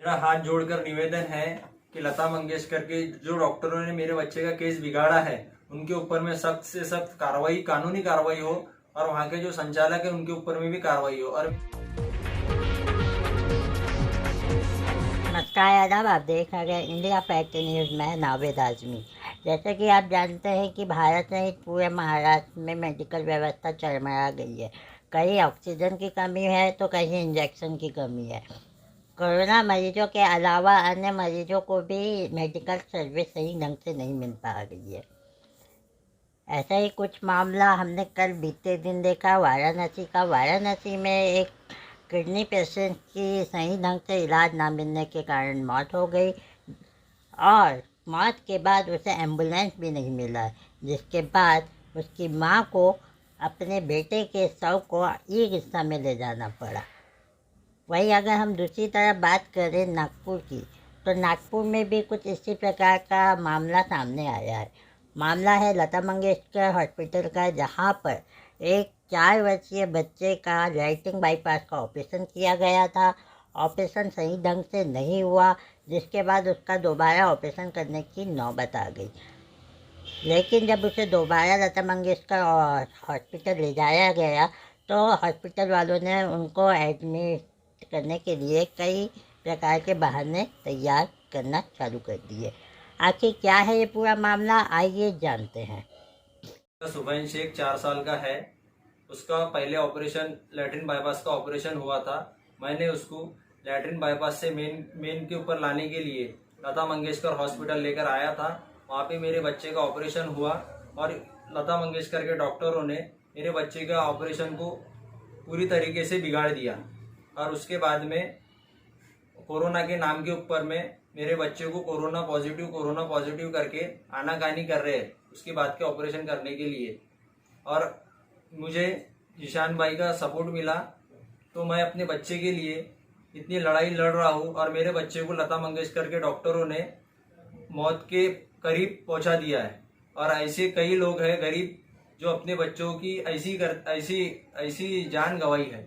मेरा हाथ जोड़कर निवेदन है कि लता मंगेशकर के जो डॉक्टरों ने मेरे बच्चे का केस बिगाड़ा है उनके ऊपर में सख्त से सख्त कार्रवाई, कानूनी कार्रवाई हो और वहाँ के जो संचालक है उनके ऊपर में भी कार्रवाई हो। और नमस्कार आदाब, आप देख रहे हैं इंडिया फैक्ट न्यूज़ में नावेद आजमी। जैसे कि आप जानते हैं कि भारत सहित पूरे महाराष्ट्र में मेडिकल व्यवस्था चरमरा गई है। कहीं ऑक्सीजन की कमी है तो कहीं इंजेक्शन की कमी है। कोरोना मरीजों के अलावा अन्य मरीजों को भी मेडिकल सर्विस सही ढंग से नहीं मिल पा रही है। ऐसा ही कुछ मामला हमने कल बीते दिन देखा वाराणसी का। वाराणसी में एक किडनी पेशेंट की सही ढंग से इलाज ना मिलने के कारण मौत हो गई और मौत के बाद उसे एम्बुलेंस भी नहीं मिला, जिसके बाद उसकी मां को अपने बेटे के शव को ई रिक्शा में ले जाना पड़ा। वहीं अगर हम दूसरी तरफ बात करें नागपुर की, तो नागपुर में भी कुछ इसी प्रकार का मामला सामने आया है। मामला है लता मंगेशकर हॉस्पिटल का, जहां पर एक 4 वर्षीय बच्चे का राइटिंग बाईपास का ऑपरेशन किया गया था। ऑपरेशन सही ढंग से नहीं हुआ, जिसके बाद उसका दोबारा ऑपरेशन करने की नौबत आ गई। लेकिन जब उसे दोबारा लता मंगेशकर हॉस्पिटल ले जाया गया तो हॉस्पिटल वालों ने उनको एडमिट करने के लिए कई प्रकार के बहाने तैयार करना चालू कर दिए। आखिर क्या है ये पूरा मामला, आइए जानते हैं। सुभैन शेख 4 साल का है। उसका पहले ऑपरेशन लैट्रिन बाईपास का ऑपरेशन हुआ था। मैंने उसको लैट्रिन बाईपास से मेन के ऊपर लाने के लिए लता मंगेशकर हॉस्पिटल लेकर आया था। वहाँ पे मेरे बच्चे का ऑपरेशन हुआ और लता मंगेशकर के डॉक्टरों ने मेरे बच्चे का ऑपरेशन को पूरी तरीके से बिगाड़ दिया और उसके बाद में कोरोना के नाम के ऊपर में मेरे बच्चे को कोरोना पॉजिटिव करके आनाकानी कर रहे हैं उसके बाद के ऑपरेशन करने के लिए। और मुझे जिशान भाई का सपोर्ट मिला तो मैं अपने बच्चे के लिए इतनी लड़ाई लड़ रहा हूँ और मेरे बच्चे को लता मंगेशकर के डॉक्टरों ने मौत के करीब पहुंचा दिया है। और ऐसे कई लोग हैं गरीब जो अपने बच्चों की ऐसी जान गंवाई है।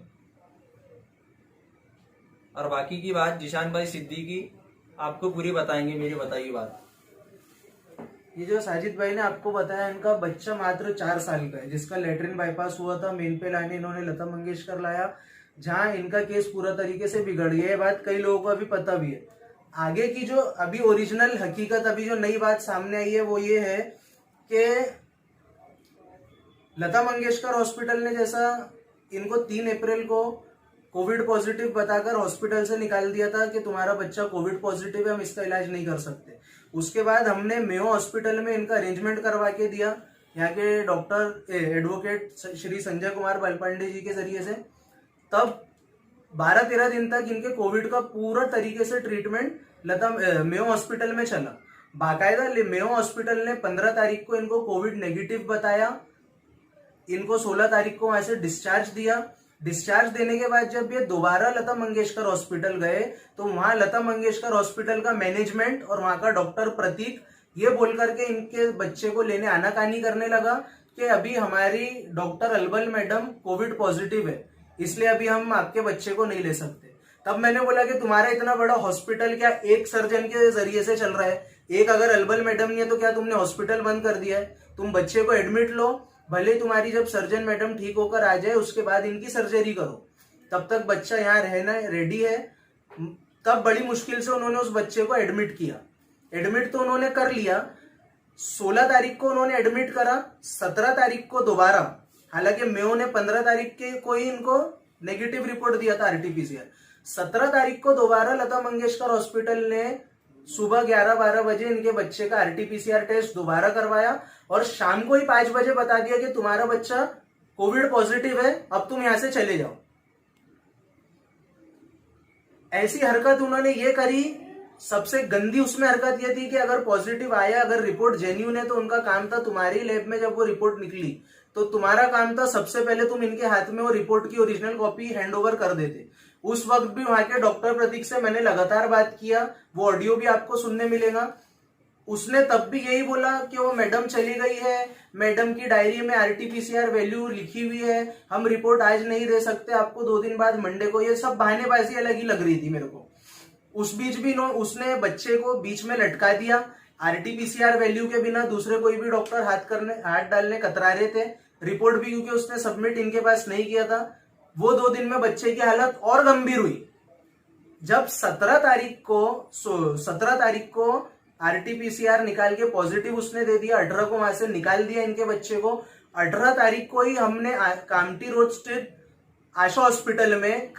और बाकी की बात जिशान भाई सिद्दीकी आपको पूरी बताएंगे। मेरी बताई बात, ये जो साजिद भाई ने आपको बताया, इनका बच्चा मात्र 4 साल का है, जिसका लैट्रिन बाईपास हुआ था। मेन पे लाने इन्होंने लता मंगेशकर लाया, जहां इनका केस पूरा तरीके से बिगड़ गया। ये बात कई लोगों को अभी पता भी है। आगे की जो अभी ओरिजिनल हकीकत, अभी जो नई बात सामने आई है वो ये है कि लता मंगेशकर हॉस्पिटल ने जैसा इनको 3 अप्रैल को कोविड पॉजिटिव बताकर हॉस्पिटल से निकाल दिया था कि तुम्हारा बच्चा कोविड पॉजिटिव है, हम इसका इलाज नहीं कर सकते। उसके बाद हमने मेयो हॉस्पिटल में इनका अरेंजमेंट करवा के दिया, यहाँ के डॉक्टर एडवोकेट श्री संजय कुमार बालपांडे जी के जरिए से। तब 12-13 दिन तक इनके कोविड का पूरा तरीके से ट्रीटमेंट मेयो हॉस्पिटल में चला। बाकायदा मेयो हॉस्पिटल ने 15 तारीख को इनको कोविड नेगेटिव बताया। इनको 16 तारीख को वहां से डिस्चार्ज दिया। डिस्चार्ज देने के बाद जब ये दोबारा लता मंगेशकर हॉस्पिटल गए तो वहां लता मंगेशकर हॉस्पिटल का मैनेजमेंट और वहां का डॉक्टर प्रतीक ये बोल करके इनके बच्चे को लेने आनाकानी करने लगा कि अभी हमारी doctor Albal madam Covid positive है, इसलिए अभी हम आपके बच्चे को नहीं ले सकते। तब मैंने बोला कि तुम्हारा इतना बड़ा हॉस्पिटल क्या एक सर्जन के जरिए से चल रहा है? एक अगर अलबल मैडम नहीं है तो क्या तुमने हॉस्पिटल बंद कर दिया है? तुम बच्चे को एडमिट लो, भले तुम्हारी जब सर्जन मैडम ठीक होकर आ जाए उसके बाद इनकी सर्जरी करो, तब तक बच्चा यहाँ रहना रेडी है। तब बड़ी मुश्किल से उन्होंने उस बच्चे को एडमिट किया। एडमिट तो उन्होंने कर लिया, 16 तारीख को उन्होंने एडमिट करा, 17 तारीख को दोबारा, हालांकि मेयो ने 15 तारीख के कोई इनको नेगेटिव रिपोर्ट दिया था आरटीपीसीआर। 17 तारीख को दोबारा लता मंगेशकर हॉस्पिटल ने सुबह 11-12 बजे इनके बच्चे का आरटीपीसीआर टेस्ट दोबारा करवाया और शाम को ही 5 बजे बता दिया कि तुम्हारा बच्चा कोविड पॉजिटिव है, अब तुम यहां से चले जाओ। ऐसी हरकत उन्होंने ये करी। सबसे गंदी उसमें हरकत ये थी कि अगर पॉजिटिव आया, अगर रिपोर्ट जेन्युइन है तो उनका काम था तुम्हारी लैब में जब वो रिपोर्ट निकली तो तुम्हारा काम था सबसे पहले तुम इनके हाथ में वो रिपोर्ट की ओरिजिनल कॉपी हैंड ओवर कर देते। उस वक्त भी वहां के डॉक्टर प्रतीक से मैंने लगातार बात किया, वो ऑडियो भी आपको सुनने मिलेगा। उसने तब भी यही बोला कि वो मैडम चली गई है, मैडम की डायरी में आरटीपीसीआर वैल्यू लिखी हुई है, हम रिपोर्ट आज नहीं दे सकते, आपको 2 दिन बाद मंडे को। ये सब बहानेबाजी अलग ही लग रही थी मेरे को। उस बीच भी उसने बच्चे को बीच में लटका दिया। आरटीपीसीआर वैल्यू के बिना दूसरे कोई भी डॉक्टर हाथ डालने कतरा रहे थे। रिपोर्ट भी क्योंकि उसने सबमिट इनके पास नहीं किया था, वो 2 दिन में बच्चे की हालत और गंभीर हुई। जब 17 तारीख को आरटीपीसीआर निकाल के पॉजिटिव उसने दे दिया, 18 को वहां से निकाल दिया इनके बच्चे को। 18 तारीख को ही हमने कामठी रोड स्थित आशा हॉस्पिटल में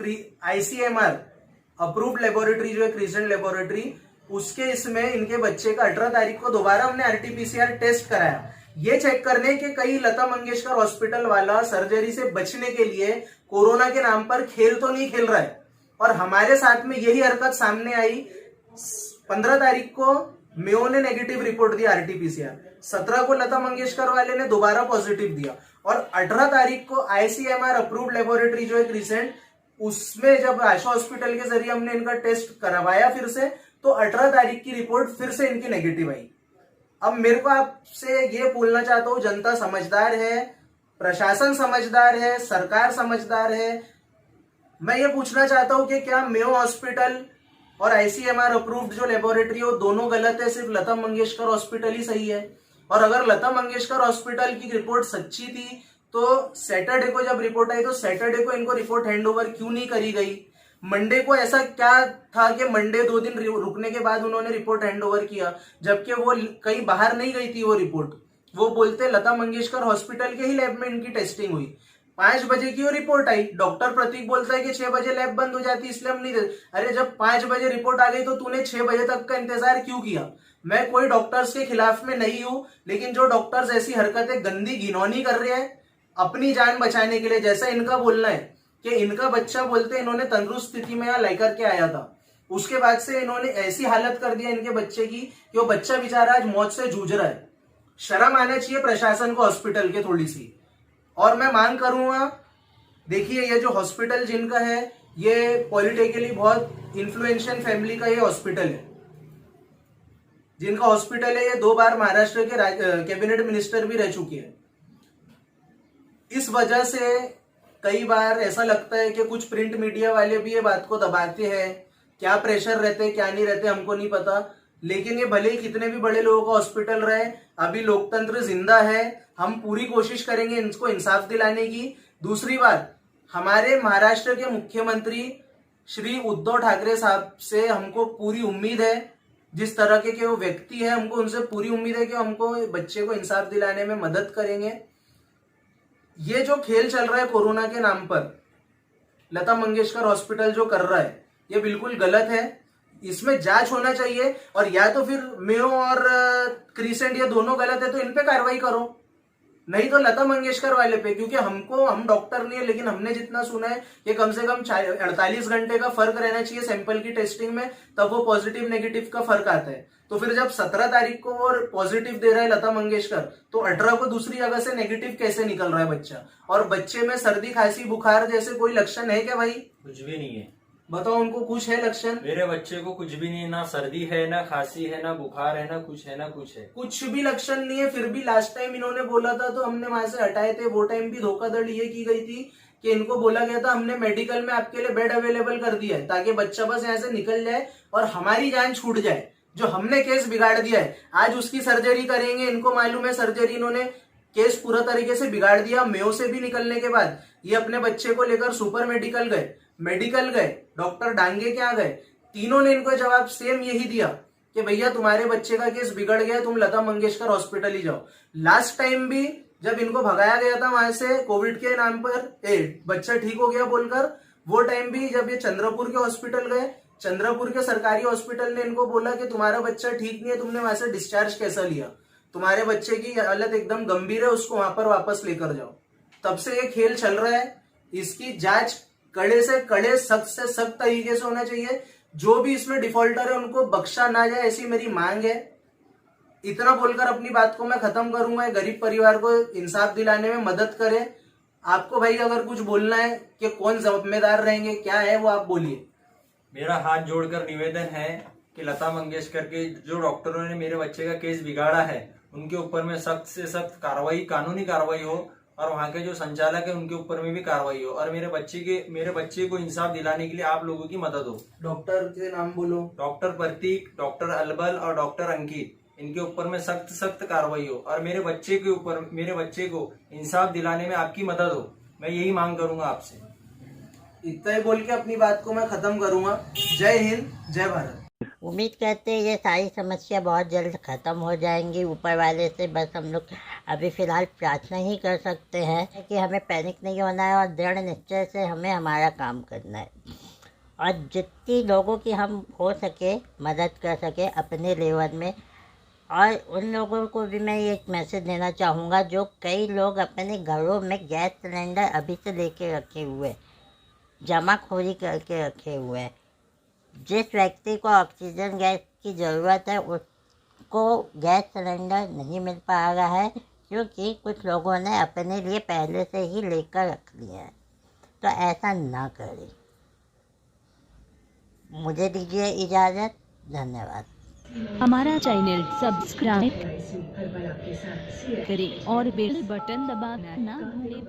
आईसीएमआर अप्रूव्ड लेबोरेटरी जो है क्रिसेंट लेबोरेटरी, उसके इसमें इनके बच्चे का 18 तारीख को दोबारा हमने आरटीपीसीआर टेस्ट कराया, ये चेक करने के कई लता मंगेशकर हॉस्पिटल वाला सर्जरी से बचने के लिए कोरोना के नाम पर खेल तो नहीं खेल रहा है। और हमारे साथ में यही हरकत सामने आई। 15 तारीख को मेयो ने नेगेटिव रिपोर्ट दिया आरटीपीसीआर, 17 को लता मंगेशकर वाले ने दोबारा पॉजिटिव दिया, और 18 तारीख को आईसीएमआर अप्रूव्ड लेबोरेटरी जो है क्रिसेंट, उसमें जब आशा हॉस्पिटल के जरिए हमने इनका टेस्ट करवाया फिर से, तो 18 तारीख की रिपोर्ट फिर से इनकी नेगेटिव आई। अब मेरे को आपसे ये बोलना चाहता हूं, जनता समझदार है, प्रशासन समझदार है, सरकार समझदार है। मैं ये पूछना चाहता हूं कि क्या मेयो हॉस्पिटल और आईसीएमआर अप्रूव्ड जो लेबोरेटरी है दोनों गलत है, सिर्फ लता मंगेशकर हॉस्पिटल ही सही है? और अगर लता मंगेशकर हॉस्पिटल की रिपोर्ट सच्ची थी तो सैटरडे को जब रिपोर्ट आई तो सैटरडे को इनको रिपोर्ट हैंडओवर क्यों नहीं करी गई? मंडे को ऐसा क्या था कि मंडे 2 दिन रुकने के बाद उन्होंने रिपोर्ट हैंडओवर किया, जबकि वो कहीं बाहर नहीं गई थी वो रिपोर्ट। वो बोलते लता मंगेशकर हॉस्पिटल के ही लैब में इनकी टेस्टिंग हुई। 5 बजे की वो रिपोर्ट आई, डॉक्टर प्रतीक बोलता है कि 6 बजे लैब बंद हो जाती इसलिए हम नहीं दे। अरे जब 5 बजे रिपोर्ट आ गई तो तूने 6 बजे तक का इंतजार क्यों किया? मैं कोई डॉक्टर्स के खिलाफ में नहीं हूं, लेकिन जो डॉक्टर्स ऐसी हरकतें गंदी घिनौनी कर रहे हैं अपनी जान बचाने के लिए, जैसा इनका बोलना है कि इनका बच्चा बोलते इन्होंने तंदुरुस्त स्थिति में यहाँ लेकर के आया था, उसके बाद से इन्होंने ऐसी हालत कर दिया इनके बच्चे की कि वो बच्चा बेचारा आज मौत से जूझ रहा है। शर्म आना चाहिए प्रशासन को हॉस्पिटल के थोड़ी सी। और मैं मांग करूंगा, देखिए ये जो हॉस्पिटल जिनका है ये पॉलिटिकली बहुत इन्फ्लुएंशियल फैमिली का ये हॉस्पिटल है, जिनका हॉस्पिटल है ये 2 बार महाराष्ट्र के कैबिनेट मिनिस्टर भी रह चुके हैं। इस वजह से कई बार ऐसा लगता है कि कुछ प्रिंट मीडिया वाले भी ये बात को दबाते हैं, क्या प्रेशर रहते क्या नहीं रहते हमको नहीं पता, लेकिन ये भले ही कितने भी बड़े लोगों का हॉस्पिटल रहे, अभी लोकतंत्र जिंदा है, हम पूरी कोशिश करेंगे इनको इंसाफ दिलाने की। दूसरी बात, हमारे महाराष्ट्र के मुख्यमंत्री श्री उद्धव ठाकरे साहब से हमको पूरी उम्मीद है, जिस तरह के वो व्यक्ति है हमको उनसे पूरी उम्मीद है कि हमको बच्चे को इंसाफ दिलाने में मदद करेंगे। ये जो खेल चल रहा है कोरोना के नाम पर, लता मंगेशकर हॉस्पिटल जो कर रहा है ये बिल्कुल गलत है, इसमें जांच होना चाहिए। और या तो फिर मेयो और क्रिसेंट ये दोनों गलत है तो इन पे कार्रवाई करो, नहीं तो लता मंगेशकर वाले पे, क्योंकि हम डॉक्टर नहीं है लेकिन हमने जितना सुना है कि कम से कम 48 घंटे का फर्क रहना चाहिए सैंपल की टेस्टिंग में, तब वो पॉजिटिव नेगेटिव का फर्क आता है। तो फिर जब 17 तारीख को वो पॉजिटिव दे रहा है लता मंगेशकर, तो 18 को दूसरी जगह से नेगेटिव कैसे निकल रहा है बच्चा? और बच्चे में सर्दी खांसी बुखार जैसे कोई लक्षण है क्या भाई? कुछ भी नहीं है। बताओ उनको कुछ है लक्षण? मेरे बच्चे को कुछ भी नहीं, ना सर्दी है, ना खांसी है, ना बुखार है, ना कुछ है, ना कुछ है, कुछ भी लक्षण नहीं है। फिर भी लास्ट टाइम इन्होंने बोला था तो हमने वहां से हटाए थे। वो टाइम भी धोखाधड़ी ये की गई थी कि इनको बोला गया था हमने मेडिकल में आपके लिए बेड अवेलेबल कर दिया है ताकि बच्चा बस यहाँ से निकल जाए और हमारी जान छूट जाए। जो हमने केस बिगाड़ दिया है, आज उसकी सर्जरी करेंगे, इनको मालूम है सर्जरी, इन्होंने केस पूरा तरीके से बिगाड़ दिया। मेयो से भी निकलने के बाद ये अपने बच्चे को लेकर सुपर मेडिकल गए, डॉक्टर डांगे क्या गए, तीनों ने इनको जवाब सेम यही दिया कि भैया तुम्हारे बच्चे का केस बिगड़ गया, तुम लता मंगेशकर हॉस्पिटल ही जाओ। लास्ट टाइम भी जब इनको भगाया गया था वहां से कोविड के नाम पर, बच्चा ठीक हो गया बोलकर, वो टाइम भी जब ये चंद्रपुर के हॉस्पिटल गए, चंद्रपुर के सरकारी हॉस्पिटल ने इनको बोला कि तुम्हारा बच्चा ठीक नहीं है, तुमने वहां से डिस्चार्ज कैसा लिया, तुम्हारे बच्चे की हालत एकदम गंभीर है, उसको वहां पर वापस लेकर जाओ। तब से ये खेल चल रहा है। इसकी जांच कड़े से कड़े, सख्त से सख्त तरीके से होना चाहिए। जो भी इसमें डिफॉल्टर है उनको बख्शा ना जाए, ऐसी मेरी मांग है। इतना बोलकर अपनी बात को मैं खत्म करूंगा। गरीब परिवार को इंसाफ दिलाने में मदद करें। आपको भाई अगर कुछ बोलना है कि कौन जिम्मेदार रहेंगे, क्या है वो आप बोलिए। मेरा हाथ जोड़कर निवेदन है कि लता मंगेशकर के जो डॉक्टरों ने मेरे बच्चे का केस बिगाड़ा है उनके ऊपर में सख्त से सख्त कार्रवाई, कानूनी कार्रवाई हो और वहाँ के जो संचालक है उनके ऊपर में भी कार्रवाई हो और मेरे बच्चे को इंसाफ दिलाने के लिए आप लोगों की मदद हो। डॉक्टर के नाम बोलो। डॉक्टर प्रतीक, डॉक्टर अलबल और डॉक्टर अंकित, इनके ऊपर में सख्त कार्रवाई हो और मेरे बच्चे को इंसाफ दिलाने में आपकी मदद हो। मैं यही मांग करूंगा आपसे। इतना ही बोल के अपनी बात को मैं खत्म करूंगा। जय हिंद, जय भारत। उम्मीद करते हैं ये सारी समस्या बहुत जल्द ख़त्म हो जाएंगी। ऊपर वाले से बस हम लोग अभी फ़िलहाल प्रार्थना ही कर सकते हैं कि हमें पैनिक नहीं होना है और दृढ़ निश्चय से हमें हमारा काम करना है और जितनी लोगों की हम हो सके मदद कर सके अपने लेवल में। और उन लोगों को भी मैं ये एक मैसेज देना चाहूँगा जो कई लोग अपने घरों में गैस सिलेंडर अभी से लेके रखे हुए, जमाखोरी करके रखे हुए हैं। जिस व्यक्ति को ऑक्सीजन गैस की ज़रूरत है उसको गैस सिलेंडर नहीं मिल पा रहा है क्योंकि कुछ लोगों ने अपने लिए पहले से ही लेकर रख लिया है। तो ऐसा ना करें। मुझे दीजिए इजाज़त। धन्यवाद। हमारा चैनल सब्सक्राइब करें और बेल बटन दबाना ना भूलें।